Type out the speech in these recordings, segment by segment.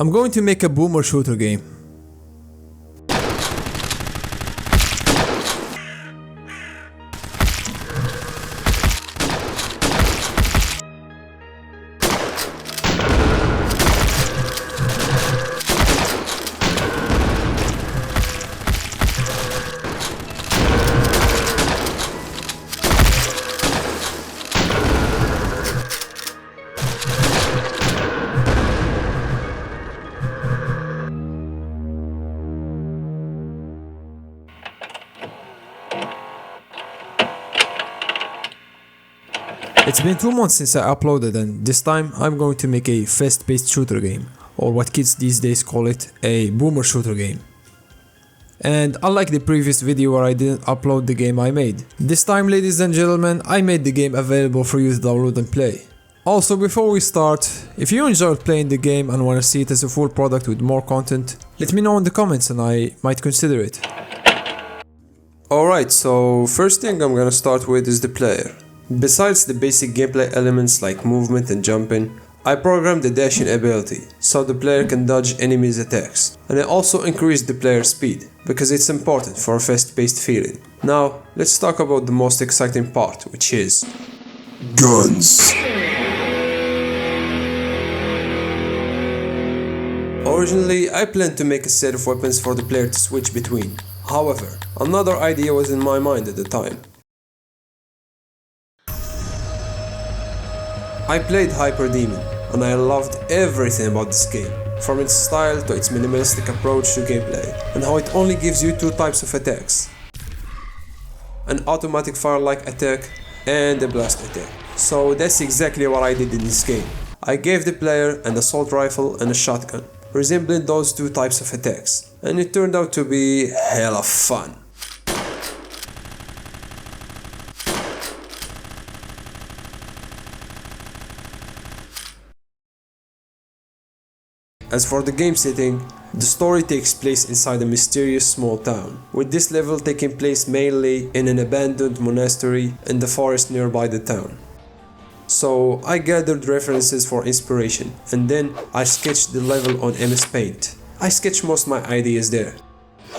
I'm going to make a boomer shooter game. It's been 2 months since I uploaded, and this time I'm going to make a fast-paced shooter game, or what kids these days call it, a boomer shooter game. And unlike the previous video where I didn't upload the game I made, this time, ladies and gentlemen, I made the game available for you to download and play. Also, before we start, if you enjoyed playing the game and want to see it as a full product with more content, let me know in the comments and I might consider it. Alright, so first thing I'm gonna start with is the player. Besides the basic gameplay elements like movement and jumping, I programmed the dashing ability, so the player can dodge enemies' attacks. And I also increased the player's speed, because it's important for a fast-paced feeling. Now, let's talk about the most exciting part, which is guns. Originally, I planned to make a set of weapons for the player to switch between. However, another idea was in my mind at the time. I played Hyper Demon, and I loved everything about this game, from its style to its minimalistic approach to gameplay, and how it only gives you 2 types of attacks. An automatic fire-like attack and a blast attack. So that's exactly what I did in this game. I gave the player an assault rifle and a shotgun, resembling those 2 types of attacks, and it turned out to be hella fun. As for the game setting, the story takes place inside a mysterious small town, with this level taking place mainly in an abandoned monastery in the forest nearby the town. So I gathered references for inspiration, and then I sketched the level on MS Paint. I sketched most of my ideas there,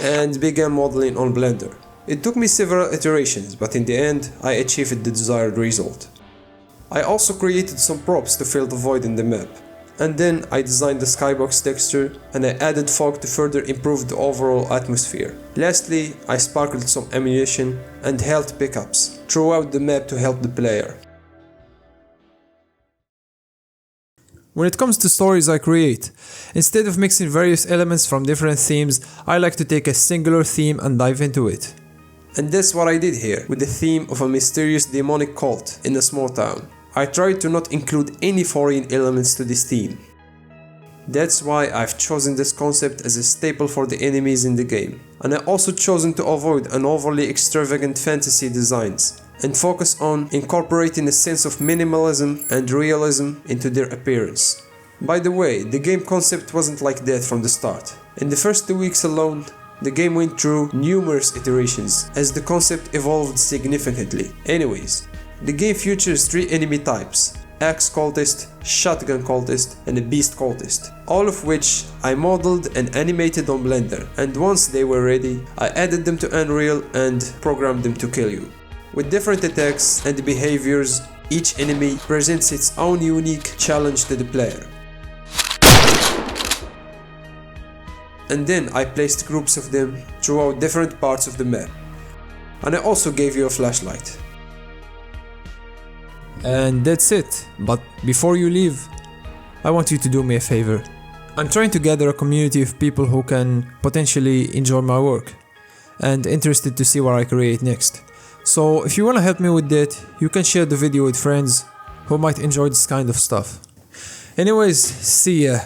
and began modeling on Blender. It took me several iterations, but in the end I achieved the desired result. I also created some props to fill the void in the map. And then I designed the skybox texture, and I added fog to further improve the overall atmosphere. Lastly, I sparkled some ammunition and health pickups throughout the map to help the player. When it comes to stories I create, instead of mixing various elements from different themes, I like to take a singular theme and dive into it. And that's what I did here, with the theme of a mysterious demonic cult in a small town. I tried to not include any foreign elements to this theme. That's why I've chosen this concept as a staple for the enemies in the game. And I also chosen to avoid an overly extravagant fantasy designs and focus on incorporating a sense of minimalism and realism into their appearance. By the way, the game concept wasn't like that from the start. In the first 2 weeks alone, the game went through numerous iterations as the concept evolved significantly. Anyways, the game features 3 enemy types: Axe Cultist, Shotgun Cultist, and a Beast Cultist, all of which I modeled and animated on Blender, and once they were ready, I added them to Unreal and programmed them to kill you. With different attacks and behaviors, each enemy presents its own unique challenge to the player. And then I placed groups of them throughout different parts of the map. And I also gave you a flashlight. And that's it. But before you leave, I want you to do me a favor. I'm trying to gather a community of people who can potentially enjoy my work and interested to see what I create next. So if you want to help me with that, you can share the video with friends who might enjoy this kind of stuff. Anyways, see ya.